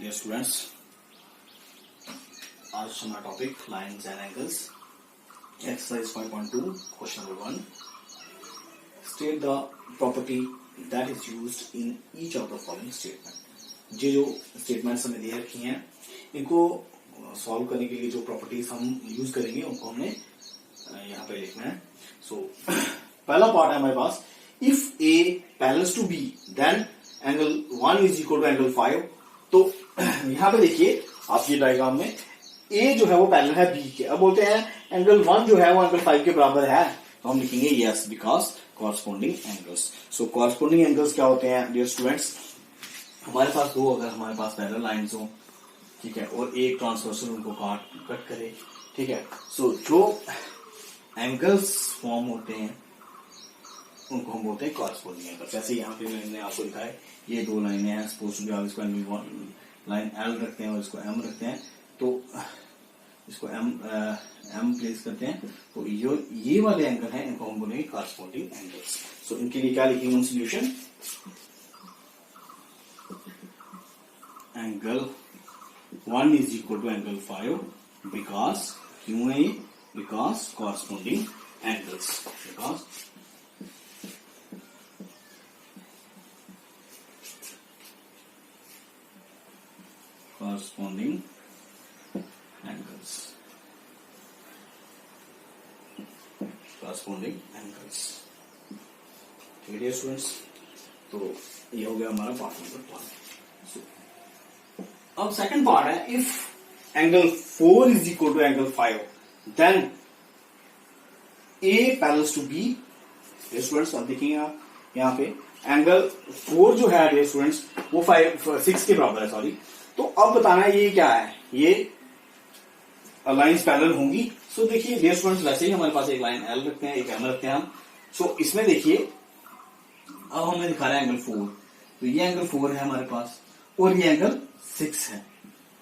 Dear students, आज हमारा topic lines and angles, exercise 5.2, question number 1. State the property that is used in each of the following statement. ये जो statements हमें दे रखी हैं, इनको सॉल्व करने के लिए जो प्रॉपर्टीज हम यूज करेंगे उनको हमने यहाँ पे लिखना है. सो पहला पार्ट है हमारे पास, if A parallels to B then angle 1 is equal to angle 5. तो यहां पे देखिए आप ये डायग्राम में ए जो है वो पैरेलल है बी के. अब बोलते हैं एंगल 1 जो है वो एंगल 5 के बराबर है, तो हम लिखेंगे yes because corresponding angles. So corresponding angles क्या होते हैं डियर स्टूडेंट्स? हमारे पास दो, अगर हमारे पास पैरेलल लाइंस हो, ठीक है, और एक ट्रांसवर्सल उनको कट करे, ठीक है. सो जो एंगल्स फॉर्म होते हैं उनको हम बोलते हैं कॉरस्पॉन्डिंग एंगल्स. जैसे यहाँ पे मैंने आपको लिखा है, ये दो लाइनें हैं, सपोज टू बी आप इसको लाइन एल रखते हैं और इसको एम रखते हैं, तो इसको एम प्लेस करते हैं, तो ये वाले एंगल हैं, इनको हम बोलेंगे कॉरस्पॉन्डिंग एंगल्स. सो इनके लिए क्या लिखेंगे हम solution? Angle 1 is equal to angle 5 because क्यों है ये? Because corresponding angles, because corresponding angles. Corresponding angles. ठीक है स्टूडेंट्स, तो ये हो गया हमारा पार्ट नंबर 1. अब सेकंड पार्ट है, if angle 4 is equal to angle 5 then a parallels to b. Students अब देखिए आप यहाँ पे एंगल 4 जो है डियर स्टूडेंट्स वो 6 के बराबर है, सॉरी. तो अब बताना है ये क्या है, ये लाइंस पैरेलल होंगी. सो देखिए डियर स्टूडेंट्स, वैसे ही हमारे पास एक लाइन एल रखते हैं, एक एम रखते हैं हम. सो इसमें देखिए अब हमें दिखा रहा है एंगल 4, तो ये एंगल 4 है हमारे पास और ये एंगल 6 है.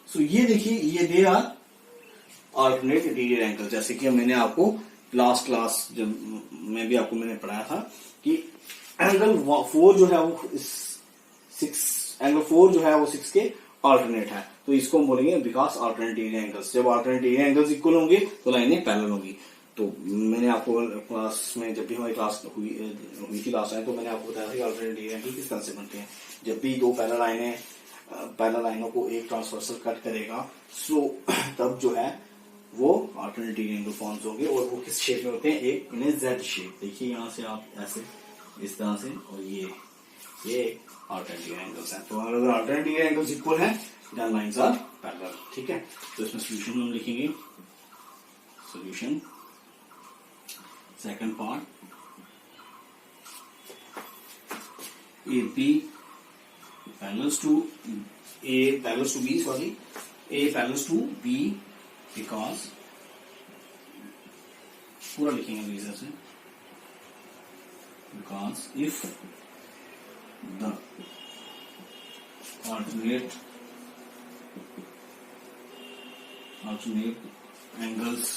सो ये देखिए ये they are alternate interior angle. जैसे कि मैंने आपको लास्ट क्लास जब में भी आपको मैंने पढ़ाया था कि एंगल 4 जो है वो 6, एंगल 4 जो है वो 6 के ऑल्टरनेट है, तो इसको हम बोलेंगे बिकॉज ऑल्टरनेट एरिया एंगल्स. जब ऑल्टरनेट एरिया एंगल्स इक्वल होंगे तो लाइनें पैरेलल होंगी. तो मैंने आपको क्लास में जब भी हमारी क्लास हुई थी लास्ट टाइम, तो मैंने आपको बताया था कि ऑल्टरनेट एरिया एंगल किस तरह से बनते हैं. जब भी दो पैरेलल लाइनों को एक ट्रांसवर्सल कट करेगा, सो तब जो है वो ऑल्टरनेट एरिया एंगल फॉर्म्स होंगे, और वो किस शेप में होते हैं? एक इन्हें जेड शेप. देखिए यहाँ से आप ऐसे इस तरह से, और ये ऑल्टरनेट एंगल्स हैं. तो अगर ऑल्टरनेट एंगल्स इक्वल हैं देन लाइंस आर पैरेलल. ठीक है, तो इसमें सॉल्यूशन हम लिखेंगे. Solution second part, a b parallels to b, sorry, a parallels to b because, पूरा लिखेंगे रीजन से, because if the alternate angles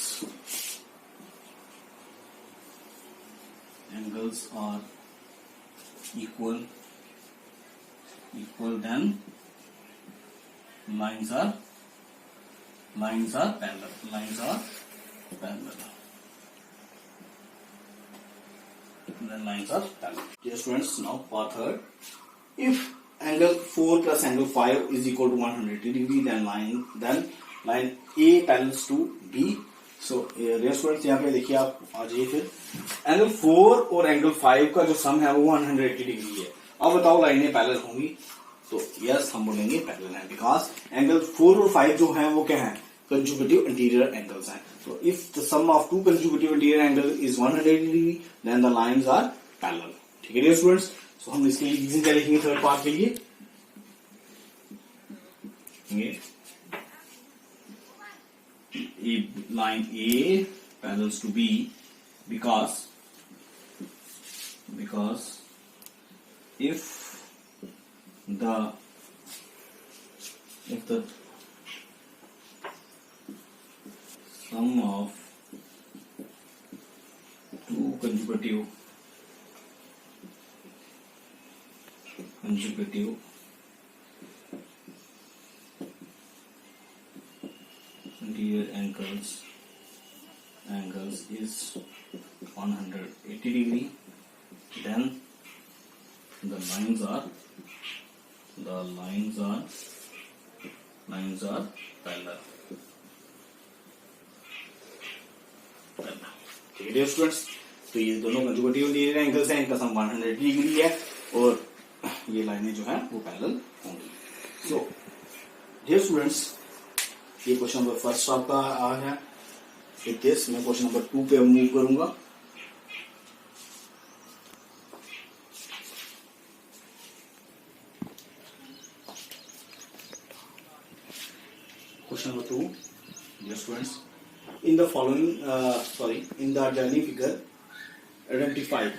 are equal then lines are parallel. Then lines are parallel. Dear students, now part third. If angle 4 plus angle 5 is equal to 180 degree, then line A parallels to B. So dear students, यहाँ पे देखिए आप आ जाइए, फिर angle 4 और angle 5 का जो सम है वो 180 डिग्री है. अब बताओ लाइनें पैरेलल होंगी? तो यस हम बोलेंगे पैरेलल है, बिकॉज एंगल 4 और 5 जो है वो क्या है? कंजुगेटिव इंटीरियर एंगल्स हैं. So if the sum of two consecutive interior angle is 180 degree, then the lines are parallel. ठीक है डियर स्टूडेंट्स, सो हम इसके लिए रीजन क्या लिखेंगे थर्ड पार्ट के लिए? Line a parallels to b because if the sum of two consecutive angles is 180 degree, then the lines are parallel. ठीक है डियर स्टूडेंट्स, तो ये दोनों कंसेक्यूटिव इंटीरियर एंगल्स हैं, इनका सम 180 डिग्री है और ये लाइनें जो है वो पैरेलल होंगी. सो डियर स्टूडेंट्स, ये क्वेश्चन नंबर फर्स्ट आपका आ गया. विद दिस मैं क्वेश्चन नंबर 2 पे मूव करूंगा. Question number 2, dear students, in the following, in the journey figure, identify.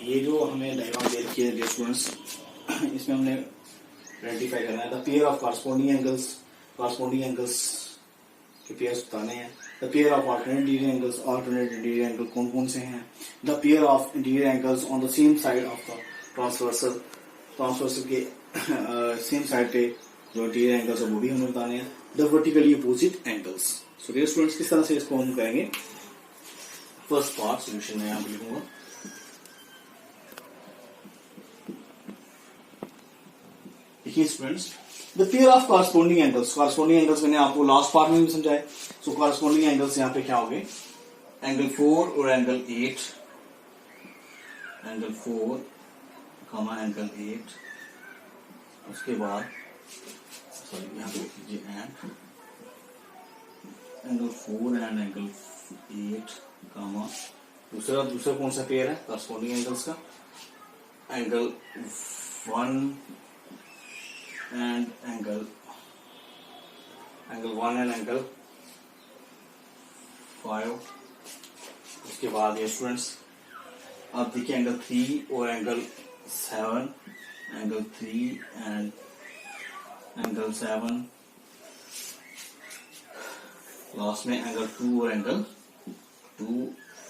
ये जो हमें डायग्राम दे रखी है dear students, इसमें हमने आइडेंटिफाई करना है the pair of corresponding angles के पेयर्स बताने हैं. The pair of alternate interior angle कौन कौन से हैं. The pair of interior angles on the same side of the transversal के सेम साइड पे जो इंटीरियर एंगल्स है वो भी हमें बताने हैं. The vertically opposite angles. So dear students, किस तरह से इसको हम करेंगे. फर्स्ट पार्ट सोल्यूशन में यहां लिखूंगा. देखिए students, the pair of corresponding angles मैंने आपको लास्ट पार्ट में भी समझाया. सो कॉरस्पॉन्डिंग एंगल्स यहाँ पे क्या हो गए. एंगल 4 और एंगल 8, एंगल 4 कॉमा एंगल 8. उसके बाद यहाँ पे लीजिए एंगल 4 एंड एंगल 8 कॉमा दूसरा कौन सा पेयर है कॉरस्पॉन्डिंग एंगल्स का. Angle 1 and angle 1 and angle 5. उसके बाद ये स्टूडेंट्स आप देखिए एंगल 3 और angle 7, angle 3 and angle 7. Last में एंगल 2 और एंगल 2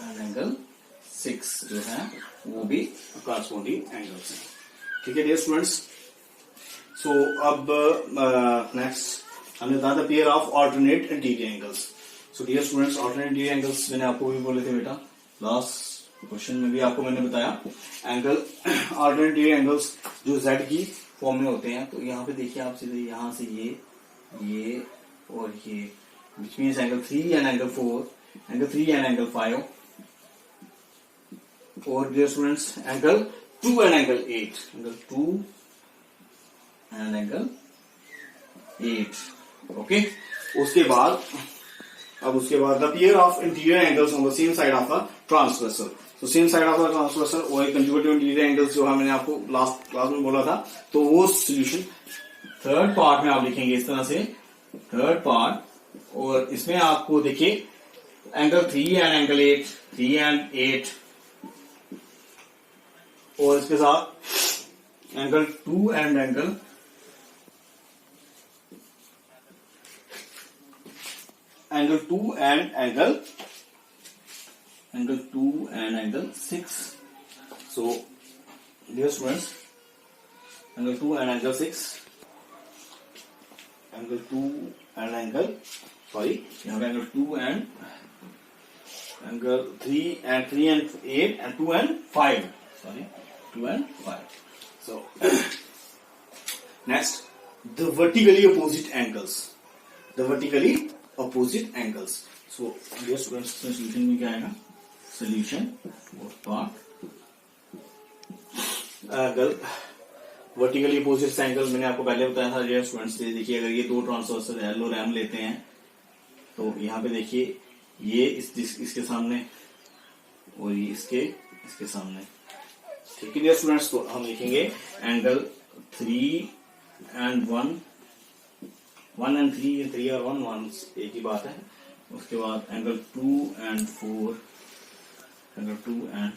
एंड एंगल 6 जो है वो भी कॉरस्पॉन्डिंग एंगल्स हैं. ठीक है डियर स्टूडेंट्स. सो अब नेक्स्ट हमने बताया था pair of alternate interior angles. So dear students, alternate interior angles मैंने आपको भी बोले थे बेटा, लास्ट क्वेश्चन में भी आपको मैंने बताया. एंगल ऑल्टरनेट इंटीरियर एंगल्स जो Z की फॉर्म में होते हैं. तो यहाँ पे देखिए आप सीधे यहाँ से ये और ये which means angle 3 and angle 4, angle 3 and angle 5 और dear students angle 2 and angle 8, angle 2 and angle 8. Okay. उसके बाद the pair of interior angles on the same side of the transversal. तो same side of the transversal और conjugative interior angles जो है मैंने आपको last class में बोला था. तो वो सोल्यूशन थर्ड पार्ट में आप लिखेंगे इस तरह से, थर्ड पार्ट. और इसमें आपको देखिए एंगल 3 एंड एंगल 8, 3 एंड 8 और इसके साथ angle 2 and angle 2 and angle 6. So dear students, angle 2 and angle 6, angle 2 and angle यहाँ पे angle 2 and angle 3 and 8 and 2 and 5. 2 and 5. So next the vertically opposite angles. So dear students, solution में क्या आएगा. Solution part angle vertically opposite angle मैंने आपको पहले बताया था डियर स्टूडेंट्स. देखिए अगर ये दो ट्रांसवर्सल L और M लेते हैं तो यहाँ पे देखिए ये इसके सामने और ये इसके सामने. ठीक है डियर स्टूडेंट्स. तो हम लिखेंगे एंगल 3 एंड 1 एंड 3 और 1 एक ही बात है. उसके बाद एंगल 2 एंड 4, एंगल 2 एंड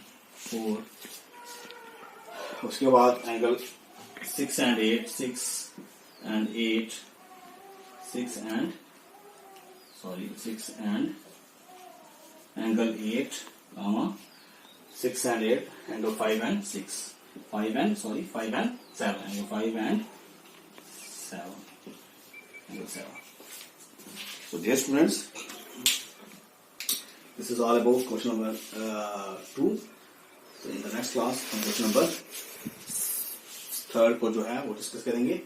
4. उसके बाद angle 6 and 8, 6 and angle 8 comma 6 and 8, angle 5 and 6, 5 and 7, angle 5 and 7, angle 7. So dear students, this is all about question number 2. तो इन द नेक्स्ट क्लास हम क्वेश्चन नंबर 3 को जो है वो discuss करेंगे.